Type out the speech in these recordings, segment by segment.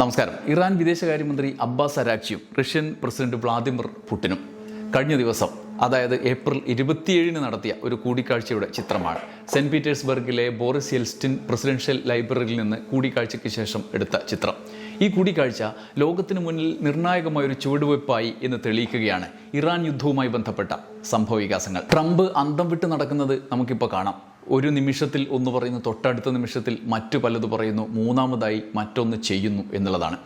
നമസ്കാരം. ഇറാൻ വിദേശകാര്യമന്ത്രി Abbas അരാക്ചിയും Russian president Vladimir പുടിനും കഴിഞ്ഞ ദിവസം, അതായത് ഏപ്രിൽ 27 നടത്തിയ ഒരു കൂടിക്കാഴ്ചയുടെ ചിത്രമാണ്. സെന്റ് പീറ്റേഴ്സ്ബർഗിലെ ബോറിസ് യെൽറ്റ്സിൻ പ്രസിഡൻഷ്യൽ ലൈബ്രറിയിൽ നിന്ന് കൂടിക്കാഴ്ചയ്ക്ക് ശേഷം എടുത്ത ചിത്രം. ഈ കൂടിക്കാഴ്ച ലോകത്തിന് മുന്നിൽ നിർണായകമായൊരു ചുവടുവയ്പായി എന്ന് തെളിയിക്കുകയാണ് ഇറാൻ യുദ്ധവുമായി ബന്ധപ്പെട്ട സംഭവവികാസങ്ങൾ. ട്രംപ് അന്തം വിട്ട് നടക്കുന്നത് നമുക്കിപ്പോൾ കാണാം. ഒരു നിമിഷത്തിൽ ഒന്ന് പറയുന്നു, തൊട്ടടുത്ത നിമിഷത്തിൽ മറ്റു പലത് പറയുന്നു, മൂന്നാമതായി മറ്റൊന്ന് ചെയ്യുന്നു എന്നുള്ളതാണ്.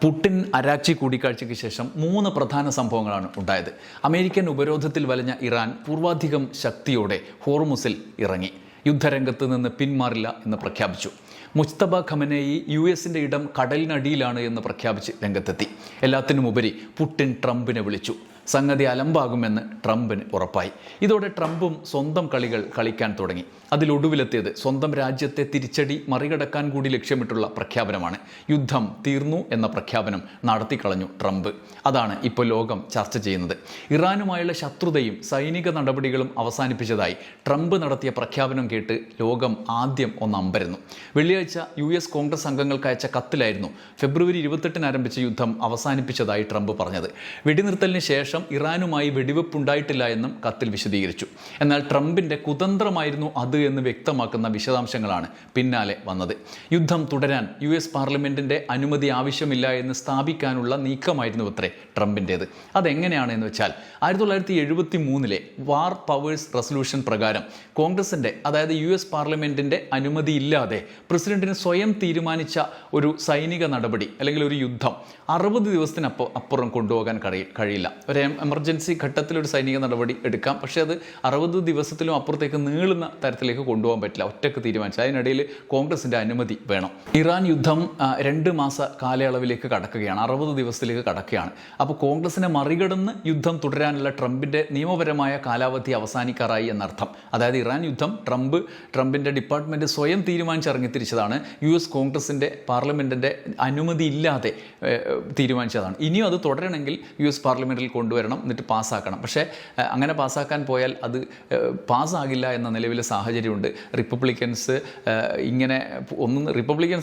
പുടിൻ അരാക്ചി കൂടിക്കാഴ്ചയ്ക്ക് ശേഷം 3 പ്രധാന സംഭവങ്ങളാണ് ഉണ്ടായത്. അമേരിക്കൻ ഉപരോധത്തിൽ വലഞ്ഞ ഇറാൻ പൂർവാധികം ശക്തിയോടെ ഹോർമുസിൽ ഇറങ്ങി. യുദ്ധരംഗത്ത് നിന്ന് പിന്മാറില്ല എന്ന് പ്രഖ്യാപിച്ചു. മുജ്തബ ഖമനേയി US-ന്റെ ഇടം കടലിനടിയിലാണ് എന്ന് പ്രഖ്യാപിച്ച് രംഗത്തെത്തി. എല്ലാത്തിനുമുപരി പുടിൻ ട്രംപിനെ വിളിച്ചു. സംഗതി അലമ്പാകുമെന്ന് ട്രംപിന് ഉറപ്പായി. ഇതോടെ ട്രംപും സ്വന്തം കളികൾ കളിക്കാൻ തുടങ്ങി. അതിലൊടുവിലെത്തിയത് സ്വന്തം രാജ്യത്തെ തിരിച്ചടി മറികടക്കാൻ കൂടി ലക്ഷ്യമിട്ടുള്ള പ്രഖ്യാപനമാണ്. യുദ്ധം തീർന്നു എന്ന പ്രഖ്യാപനം നടത്തിക്കളഞ്ഞു ട്രംപ്. അതാണ് ഇപ്പോൾ ലോകം ചർച്ച ചെയ്യുന്നത്. ഇറാനുമായുള്ള ശത്രുതയും സൈനിക നടപടികളും അവസാനിപ്പിച്ചതായി ട്രംപ് നടത്തിയ പ്രഖ്യാപനം കേട്ട് ലോകം ആദ്യം ഒന്ന് അമ്പരന്നു. വെള്ളിയാഴ്ച US കോൺഗ്രസ് അംഗങ്ങൾക്ക് അയച്ച കത്തിലായിരുന്നു ഫെബ്രുവരി 28 ആരംഭിച്ച യുദ്ധം അവസാനിപ്പിച്ചതായി ട്രംപ് പറഞ്ഞത്. വെടിനിർത്തലിന് ശേഷം ഇറാനുമായി വെടിവെപ്പുണ്ടായിട്ടില്ല എന്നും കത്തിൽ വിശദീകരിച്ചു. എന്നാൽ ട്രംപിന്റെ കുതന്ത്രമായിരുന്നു അത് എന്ന് വ്യക്തമാക്കുന്ന വിശദാംശങ്ങളാണ് പിന്നാലെ വന്നത്. യുദ്ധം തുടരാൻ US പാർലമെന്റിന്റെ അനുമതി ആവശ്യമില്ല എന്ന് സ്ഥാപിക്കാനുള്ള നീക്കമായിരുന്നു അത്രേ ട്രംപിൻ്റേത്. അതെങ്ങനെയാണ് എന്ന് വെച്ചാൽ 1973 വാർ പവേഴ്സ് റെസൊല്യൂഷൻ പ്രകാരം കോൺഗ്രസിന്റെ, അതായത് US പാർലമെന്റിന്റെ അനുമതി ഇല്ലാതെ പ്രസിഡന്റിന് സ്വയം തീരുമാനിച്ച ഒരു സൈനിക നടപടി അല്ലെങ്കിൽ ഒരു യുദ്ധം 60 ദിവസത്തിനപ്പുറം കൊണ്ടുപോകാൻ കഴിയില്ല. ഒരു എമർജൻസി ഘട്ടത്തിൽ ഒരു സൈനിക നടപടി എടുക്കാം, പക്ഷേ അത് 60 ദിവസത്തിലും അപ്പുറത്തേക്ക് നീളുന്ന തരത്തിലേക്ക് കൊണ്ടുപോകാൻ പറ്റില്ല. ഒറ്റക്ക് തീരുമാനിച്ചു. അതിനിടയിൽ കോൺഗ്രസിൻ്റെ അനുമതി വേണം. ഇറാൻ യുദ്ധം 2 മാസ കാലയളവിലേക്ക് കടക്കുകയാണ്, 60 ദിവസത്തിലേക്ക് കടക്കുകയാണ്. അപ്പോൾ കോൺഗ്രസിനെ മറികടന്ന് യുദ്ധം തുടരാനുള്ള ട്രംപിൻ്റെ നിയമപരമായ കാലാവധി അവസാനിക്കാറായി എന്നർത്ഥം. അതായത് ഇറാൻ യുദ്ധം ട്രംപിൻ്റെ ഡിപ്പാർട്ട്മെൻറ്റ് സ്വയം തീരുമാനിച്ചിറങ്ങി തിരിച്ചതാണ്. US കോൺഗ്രസിൻ്റെ പാർലമെൻറ്റിൻ്റെ അനുമതി ഇല്ലാതെ തീരുമാനിച്ചതാണ്. ഇനിയും അത് തുടരണമെങ്കിൽ US പാർലമെൻറ്റിൽ കൊണ്ടുവരണം, എന്നിട്ട് പാസ്സാക്കണം. പക്ഷേ അങ്ങനെ പാസ്സാക്കാൻ പോയാൽ അത് പാസ്സാകില്ല എന്ന നിലവിലെ സാഹചര്യമുണ്ട്. റിപ്പബ്ലിക്കൻസ്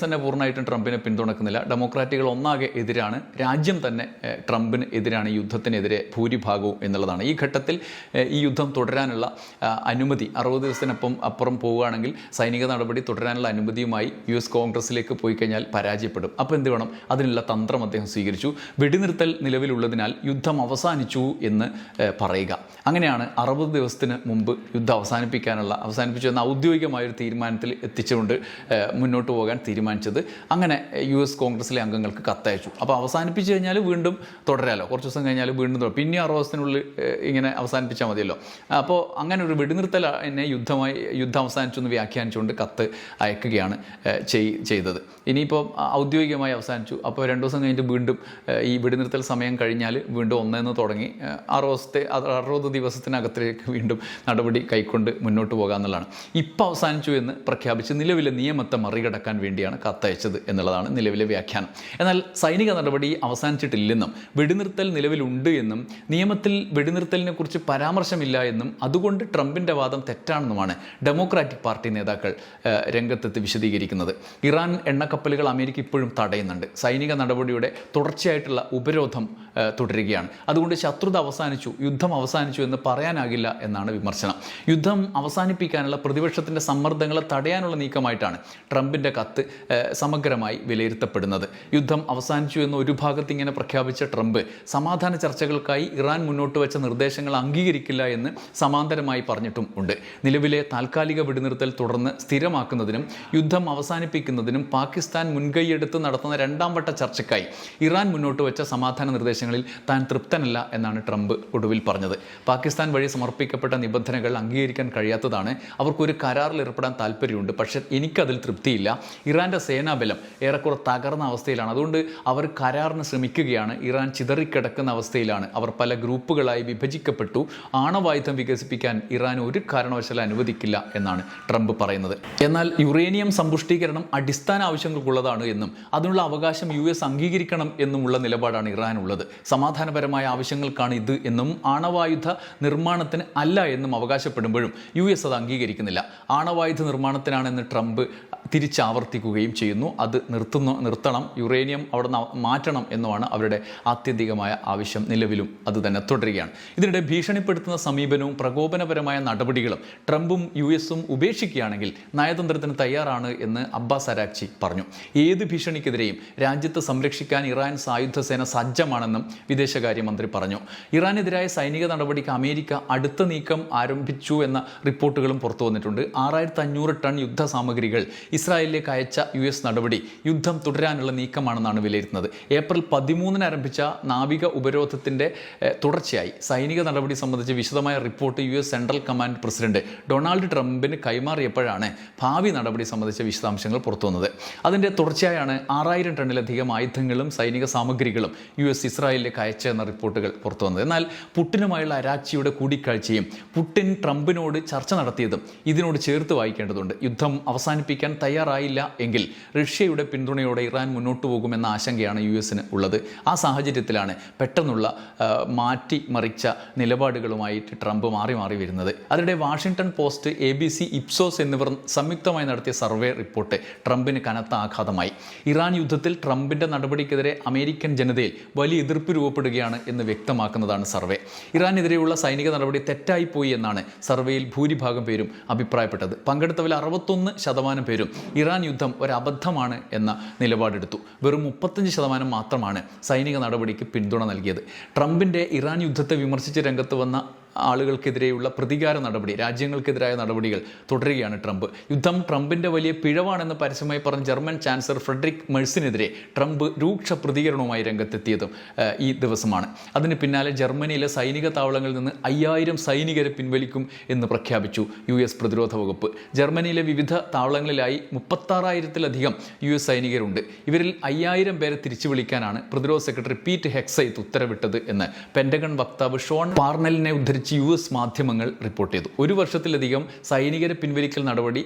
തന്നെ പൂർണ്ണമായിട്ടും ട്രംപിനെ പിന്തുണക്കുന്നില്ല. ഡെമോക്രാറ്റുകൾ ഒന്നാകെ എതിരാണ്. രാജ്യം തന്നെ ട്രംപിന് എതിരാണ്, യുദ്ധത്തിനെതിരെ ഭൂരിഭാഗവും എന്നുള്ളതാണ്. ഈ ഘട്ടത്തിൽ ഈ യുദ്ധം തുടരാനുള്ള അനുമതി 60 ദിവസത്തിനപ്പുറം പോവുകയാണെങ്കിൽ സൈനിക നടപടി തുടരാനുള്ള അനുമതിയുമായി US കോൺഗ്രസിലേക്ക് പോയി കഴിഞ്ഞാൽ പരാജയപ്പെടും. അപ്പോൾ എന്ത് വേണം? അതിനുള്ള തന്ത്രം അദ്ദേഹം സ്വീകരിച്ചു. വെടിനിർത്തൽ നിലവിലുള്ളതിനാൽ യുദ്ധം അവസാനിച്ചു എന്ന് പറയുക. അങ്ങനെയാണ് 60 ദിവസത്തിന് മുമ്പ് യുദ്ധം അവസാനിപ്പിച്ചു എന്ന ഔദ്യോഗികമായൊരു തീരുമാനത്തിൽ എത്തിച്ചുകൊണ്ട് മുന്നോട്ട് പോകാൻ തീരുമാനിച്ചത്. അങ്ങനെ US കോൺഗ്രസിലെ അംഗങ്ങൾക്ക് കത്തയച്ചു. അപ്പോൾ അവസാനിപ്പിച്ചു കഴിഞ്ഞാൽ വീണ്ടും തുടരാലോ, കുറച്ച് ദിവസം കഴിഞ്ഞാൽ വീണ്ടും തുടരും, പിന്നെ 60 ദിവസത്തിനുള്ളിൽ ഇങ്ങനെ അവസാനിപ്പിച്ചാൽ മതിയല്ലോ. അപ്പോൾ അങ്ങനെ ഒരു വെടിനിർത്തൽ എന്നെ യുദ്ധം അവസാനിച്ചു എന്ന് വ്യാഖ്യാനിച്ചുകൊണ്ട് കത്ത് അയക്കുകയാണ് ചെയ്തത്. ഇനിയിപ്പോൾ ഔദ്യോഗികമായി അവസാനിച്ചു. അപ്പോൾ 2 ദിവസം കഴിഞ്ഞിട്ട് വീണ്ടും ഈ വെടിനിർത്തൽ സമയം കഴിഞ്ഞാൽ വീണ്ടും ഒന്നേന്ന് തുടങ്ങി 60 ദിവസത്തിനകത്തേക്ക് വീണ്ടും നടപടി കൈക്കൊണ്ട് മുന്നോട്ട് പോകുക എന്നുള്ളതാണ്. ഇപ്പോൾ അവസാനിച്ചു എന്ന് പ്രഖ്യാപിച്ച് നിലവിലെ നിയമത്തെ മറികടക്കാൻ വേണ്ടിയാണ് കത്തയച്ചത് എന്നുള്ളതാണ് നിലവിലെ വ്യാഖ്യാനം. എന്നാൽ സൈനിക നടപടി അവസാനിച്ചിട്ടില്ലെന്നും വെടിനിർത്തൽ നിലവിലുണ്ട് എന്നും നിയമത്തിൽ വെടിനിർത്തലിനെ കുറിച്ച് പരാമർശമില്ല എന്നും അതുകൊണ്ട് ട്രംപിൻ്റെ വാദം തെറ്റാണെന്നുമാണ് ഡെമോക്രാറ്റിക് പാർട്ടി നേതാക്കൾ രംഗത്തെത്തി വിശദീകരിക്കുന്നത്. ഇറാൻ എണ്ണക്കപ്പലുകൾ അമേരിക്ക ഇപ്പോഴും തടയുന്നുണ്ട്. സൈനിക നടപടിയുടെ തുടർച്ചയായിട്ടുള്ള ഉപരോധം തുടരുകയാണ്. അതുകൊണ്ട് ശത്രുത അവസാനിച്ചു, യുദ്ധം അവസാനിച്ചു എന്ന് പറയാനാകില്ല എന്നാണ് വിമർശനം. യുദ്ധം അവസാനിപ്പിക്കാനുള്ള പ്രതിപക്ഷത്തിൻ്റെ സമ്മർദ്ദങ്ങളെ തടയാനുള്ള നീക്കമായിട്ടാണ് ട്രംപിൻ്റെ കത്ത് സമഗ്രമായി വിലയിരുത്തപ്പെടുന്നത്. യുദ്ധം അവസാനിച്ചു എന്ന് ഒരു ഭാഗത്ത് ഇങ്ങനെ പ്രഖ്യാപിച്ച ട്രംപ് സമാധാന ചർച്ചകൾക്കായി ഇറാൻ മുന്നോട്ട് വെച്ച നിർദ്ദേശങ്ങൾ അംഗീകരിക്കില്ല എന്ന് സമാന്തരമായി പറഞ്ഞിട്ടും ഉണ്ട്. നിലവിലെ താൽക്കാലിക വെടിനിർത്തൽ തുടർന്ന് സ്ഥിരമാക്കുന്നതിനും യുദ്ധം അവസാനിപ്പിക്കുന്നതിനും പാകിസ്ഥാൻ മുൻകൈയെടുത്ത് നടത്തുന്ന 2ാം വട്ട ചർച്ചയ്ക്കായി ഇറാൻ മുന്നോട്ട് വെച്ച സമാധാന നിർദ്ദേശങ്ങളിൽ താൻ തൃപ്തനല്ല എന്നാണ് ട്രംപ് ഒടുവിൽ പറഞ്ഞത്. പാകിസ്ഥാൻ വഴി സമർപ്പിക്കപ്പെട്ട നിബന്ധനകൾ അംഗീകരിക്കാൻ കഴിയാത്തതാണ്. അവർക്കൊരു കരാറിൽ ഏർപ്പെടാൻ താല്പര്യമുണ്ട്, പക്ഷേ എനിക്കതിൽ തൃപ്തിയില്ല. ഇറാൻ്റെ സേനാബലം ഏറെക്കുറെ തകർന്ന അവസ്ഥയിലാണ്. അതുകൊണ്ട് അവർ കരാറിന് ശ്രമിക്കുകയാണ്. ഇറാൻ ചിതറിക്കിടക്കുന്ന അവസ്ഥയിലാണ്. അവർ പല ഗ്രൂപ്പുകളായി വിഭജിക്കപ്പെട്ടു. ആണവായുധം വികസിപ്പിക്കാൻ ഇറാൻ ഒരു കാരണവശാലും അനുവദിക്കില്ല എന്നാണ് ട്രംപ് പറയുന്നത്. എന്നാൽ യുറേനിയം സമ്പുഷ്ടീകരണം അടിസ്ഥാന ആവശ്യങ്ങൾക്കുള്ളതാണ് എന്നും അതിനുള്ള അവകാശം US അംഗീകരിക്കണം എന്നുമുള്ള നിലപാടാണ് ഇറാനുള്ളത്. സമാധാനപരമായ ആവശ്യങ്ങൾ ആവശ്യങ്ങൾക്കാണ് ഇത് എന്നും ആണവായുധ നിർമ്മാണത്തിന് അല്ല എന്നും അവകാശപ്പെടുമ്പോഴും US അത് അംഗീകരിക്കുന്നില്ല. ആണവായുധ നിർമ്മാണത്തിനാണെന്ന് ട്രംപ് തിരിച്ചാവർത്തിക്കുകയും ചെയ്യുന്നു. അത് നിർത്തണം, യുറേനിയം അവിടെ മാറ്റണം എന്നുമാണ് അവരുടെ ആത്യന്തികമായ ആവശ്യം. നിലവിലും അത് തന്നെ തുടരുകയാണ്. ഇതിനിടെ ഭീഷണിപ്പെടുത്തുന്ന സമീപനവും പ്രകോപനപരമായ നടപടികളും ട്രംപും US-ഉം ഉപേക്ഷിക്കുകയാണെങ്കിൽ നയതന്ത്രത്തിന് തയ്യാറാണ് എന്ന് അബ്ബാസ് അരാക്ചി പറഞ്ഞു. ഏത് ഭീഷണിക്കെതിരെയും രാജ്യത്ത് സംരക്ഷിക്കാൻ ഇറാൻ സായുധ സേന സജ്ജമാണെന്നും വിദേശകാര്യമന്ത്രി പറഞ്ഞു. ഇറാനെതിരായ സൈനിക നടപടിക്ക് അമേരിക്ക അടുത്ത നീക്കം ആരംഭിച്ചു എന്ന റിപ്പോർട്ടുകളും പുറത്തു വന്നിട്ടുണ്ട്. 6500 ടൺ യുദ്ധസാമഗ്രികൾ ഇസ്രായേലിലേക്ക് അയച്ച US നടപടി യുദ്ധം തുടരാനുള്ള നീക്കമാണെന്നാണ് വിലയിരുത്തുന്നത്. ഏപ്രിൽ 13 ആരംഭിച്ച നാവിക ഉപരോധത്തിൻ്റെ തുടർച്ചയായി സൈനിക നടപടി സംബന്ധിച്ച് വിശദമായ report US central command president Donald ട്രംപിന് കൈമാറിയപ്പോഴാണ് ഭാവി നടപടി സംബന്ധിച്ച വിശദാംശങ്ങൾ പുറത്തു വന്നത്. അതിൻ്റെ തുടർച്ചയായാണ് 6000 ടണ്ണിലധികം ആയുധങ്ങളും സൈനിക സാമഗ്രികളും US ഇസ്രായേലിലേക്ക് അയച്ചെന്ന റിപ്പോർട്ടുകൾ പുറത്തു വന്നത്. എന്നാൽ പുടിനുമായുള്ള അരാക്ചിയുടെ കൂടിക്കാഴ്ചയും പുടിൻ ട്രംപിനോട് ചർച്ച നടത്തിയതും ഇതിനോട് ചേർത്ത് വായിക്കേണ്ടതുണ്ട്. യുദ്ധം അവസാനിപ്പിക്കാൻ തയ്യാറായില്ല എങ്കിൽ റഷ്യയുടെ പിന്തുണയോടെ ഇറാൻ മുന്നോട്ട് പോകുമെന്ന ആശങ്കയാണ് US-ന് ഉള്ളത്. ആ സാഹചര്യത്തിലാണ് പെട്ടെന്നുള്ള മാറ്റിമറിച്ച നിലപാടുകളുമായിട്ട് ട്രംപ് മാറി വരുന്നത്. അതിനിടെ വാഷിംഗ്ടൺ പോസ്റ്റ്, ABC, ഇപ്സോസ് എന്നിവർ സംയുക്തമായി നടത്തിയ സർവേ റിപ്പോർട്ട് ട്രംപിന് കനത്ത ആഘാതമായി. ഇറാൻ യുദ്ധത്തിൽ ട്രംപിൻ്റെ നടപടിക്കെതിരെ അമേരിക്കൻ ജനതയിൽ വലിയ എതിർപ്പ് രൂപപ്പെടുകയാണ് എന്ന് വ്യക്തമാക്കുന്നതാണ് സർവേ. ഇറാനെതിരെയുള്ള സൈനിക നടപടി തെറ്റായിപ്പോയി എന്നാണ് സർവേയിൽ ഭൂരിഭാഗം പേരും അഭിപ്രായപ്പെട്ടത്. പങ്കെടുത്തവരിൽ 61% പേരും ഇറാൻ യുദ്ധം ഒരബദ്ധമാണ് എന്ന നിലപാടെടുത്തു. വെറും 35% മാത്രമാണ് സൈനിക നടപടിക്ക് പിന്തുണ നൽകിയത്. ട്രംപിൻ്റെ ഇറാൻ യുദ്ധത്തെ വിമർശിച്ച് രംഗത്ത് വന്ന ആളുകൾക്കെതിരെയുള്ള പ്രതികാര നടപടി, രാജ്യങ്ങൾക്കെതിരായ നടപടികൾ തുടരുകയാണ് ട്രംപ്. യുദ്ധം ട്രംപിൻ്റെ വലിയ പിഴവാണെന്ന് പരസ്യമായി പറഞ്ഞ ജർമ്മൻ ചാൻസലർ ഫ്രെഡറിക് മെഴ്സിനെതിരെ ട്രംപ് രൂക്ഷ പ്രതികരണവുമായി രംഗത്തെത്തിയതും ഈ ദിവസമാണ്. അതിന് പിന്നാലെ ജർമ്മനിയിലെ സൈനിക താവളങ്ങളിൽ നിന്ന് 5000 സൈനികരെ പിൻവലിക്കും എന്ന് പ്രഖ്യാപിച്ചു US പ്രതിരോധ വകുപ്പ്. ജർമ്മനിയിലെ വിവിധ താവളങ്ങളിലായി 36,000-ലധികം US സൈനികരുണ്ട്. ഇവരിൽ 5000 പേരെ തിരിച്ചു വിളിക്കാനാണ് പ്രതിരോധ സെക്രട്ടറി പീറ്റ് ഹെക്സൈത്ത് ഉത്തരവിട്ടത് എന്ന് പെൻറ്റഗൺ വക്താവ് ഷോൺ പാർനെലിനെ ഉദ്ധരിച്ച് US മാധ്യമങ്ങൾ റിപ്പോർട്ട് ചെയ്തു. 1 വർഷത്തിലധികം സൈനികരെ പിൻവലിക്കൽ നടപടി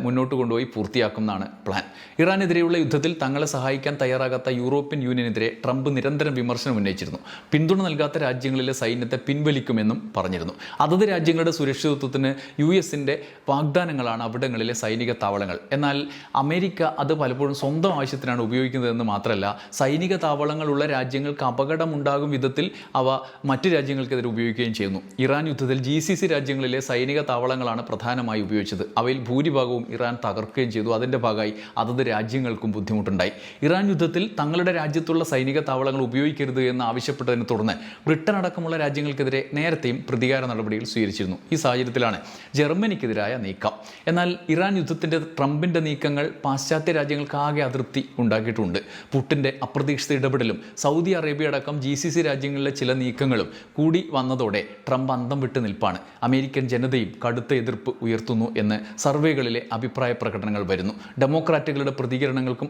മുന്നോട്ട് കൊണ്ടുപോയി പൂർത്തിയാക്കുന്നതാണ് പ്ലാൻ. ഇറാനെതിരെയുള്ള യുദ്ധത്തിൽ തങ്ങളെ സഹായിക്കാൻ തയ്യാറാകാത്ത യൂറോപ്യൻ യൂണിയനെതിരെ ട്രംപ് നിരന്തരം വിമർശനം ഉന്നയിച്ചിരുന്നു. പിന്തുണ നൽകാത്ത രാജ്യങ്ങളിലെ സൈന്യത്തെ പിൻവലിക്കുമെന്നും പറഞ്ഞിരുന്നു. അതത് രാജ്യങ്ങളുടെ സുരക്ഷിതത്വത്തിന് US-ന്റെ വാഗ്ദാനങ്ങളാണ് അവിടങ്ങളിലെ സൈനിക താവളങ്ങൾ. എന്നാൽ അമേരിക്ക അത് പലപ്പോഴും സ്വന്തം ആവശ്യത്തിനാണ് ഉപയോഗിക്കുന്നതെന്ന് മാത്രമല്ല, സൈനിക താവളങ്ങളുള്ള രാജ്യങ്ങൾക്ക് അപകടമുണ്ടാകും വിധത്തിൽ അവ മറ്റു രാജ്യങ്ങൾക്കെതിരെ ഉപയോഗിക്കുകയും ചെയ്യുന്നു. ഇറാൻ യുദ്ധത്തിൽ GCC രാജ്യങ്ങളിലെ സൈനിക താവളങ്ങളാണ് പ്രധാനമായി ഉപയോഗിച്ചത്. അവയിൽ ഭൂരിഭാഗവും ഇറാൻ തകർക്കുകയും ചെയ്തു. അതിൻ്റെ ഭാഗമായി അതത് രാജ്യങ്ങൾക്കും ബുദ്ധിമുട്ടുണ്ടായി. ഇറാൻ യുദ്ധത്തിൽ തങ്ങളുടെ രാജ്യത്തുള്ള സൈനിക താവളങ്ങൾ ഉപയോഗിക്കരുത് എന്ന് ആവശ്യപ്പെട്ടതിനെ തുടർന്ന് ബ്രിട്ടൻ അടക്കമുള്ള രാജ്യങ്ങൾക്കെതിരെ നേരത്തെയും പ്രതികാര നടപടികൾ സ്വീകരിച്ചിരുന്നു. ഈ സാഹചര്യത്തിലാണ് ജർമ്മനിക്കെതിരായ നീക്കം. എന്നാൽ ഇറാൻ യുദ്ധത്തിൻ്റെ ട്രംപിൻ്റെ നീക്കങ്ങൾ പാശ്ചാത്യ രാജ്യങ്ങൾക്ക് ആകെ അതൃപ്തി ഉണ്ടാക്കിയിട്ടുണ്ട്. പുടിൻ്റെ അപ്രതീക്ഷിത ഇടപെടലും സൗദി അറേബ്യ അടക്കം GCC രാജ്യങ്ങളിലെ ചില നീക്കങ്ങളും കൂടി വന്നതോടെ ട്രംപ് അന്തം വിട്ട് നിൽപ്പാണ്. അമേരിക്കൻ ജനതയും കടുത്ത എതിർപ്പ് ഉയർത്തുന്നു എന്ന് സർവേകളിലെ അഭിപ്രായ പ്രകടനങ്ങൾ വരുന്നു. ഡെമോക്രാറ്റുകളുടെ പ്രതികരണങ്ങൾക്കും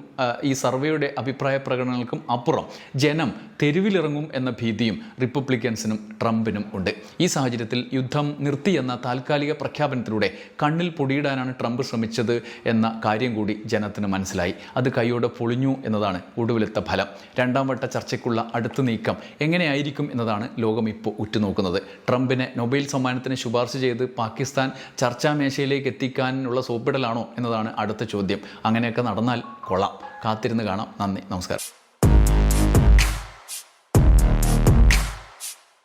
ഈ സർവേയുടെ അഭിപ്രായ പ്രകടനങ്ങൾക്കും അപ്പുറം ജനം തെരുവിലിറങ്ങും എന്ന ഭീതിയും റിപ്പബ്ലിക്കൻസിനും ട്രംപിനും ഉണ്ട്. ഈ സാഹചര്യത്തിൽ യുദ്ധം നിർത്തിയെന്ന താൽക്കാലിക പ്രഖ്യാപനത്തിലൂടെ കണ്ണിൽ പൊടിയിടാനാണ് ട്രംപ് ശ്രമിച്ചത് എന്ന കാര്യം കൂടി ജനത്തിന് മനസ്സിലായി. അത് കൈയോടെ പൊളിഞ്ഞു എന്നതാണ് ഒടുവിലത്തെ ഫലം. 2ാം വട്ട ചർച്ചയ്ക്കുള്ള അടുത്ത നീക്കം എങ്ങനെയായിരിക്കും എന്നതാണ് ലോകം ഇപ്പോൾ ഉറ്റുനോക്കുന്നത്. ട്രംപിനെ നൊബേൽ സമ്മാനത്തിന് ശുപാർശ ചെയ്ത് പാകിസ്ഥാൻ ചർച്ചാമേശയിലേക്ക് എത്തിക്കാനുള്ള സോപ്പിടലാണോ എന്നതാണ് അടുത്ത ചോദ്യം. അങ്ങനെയൊക്കെ നടന്നാൽ കൊള്ളാം. കാത്തിരുന്ന് കാണാം. നന്ദി, നമസ്കാരം.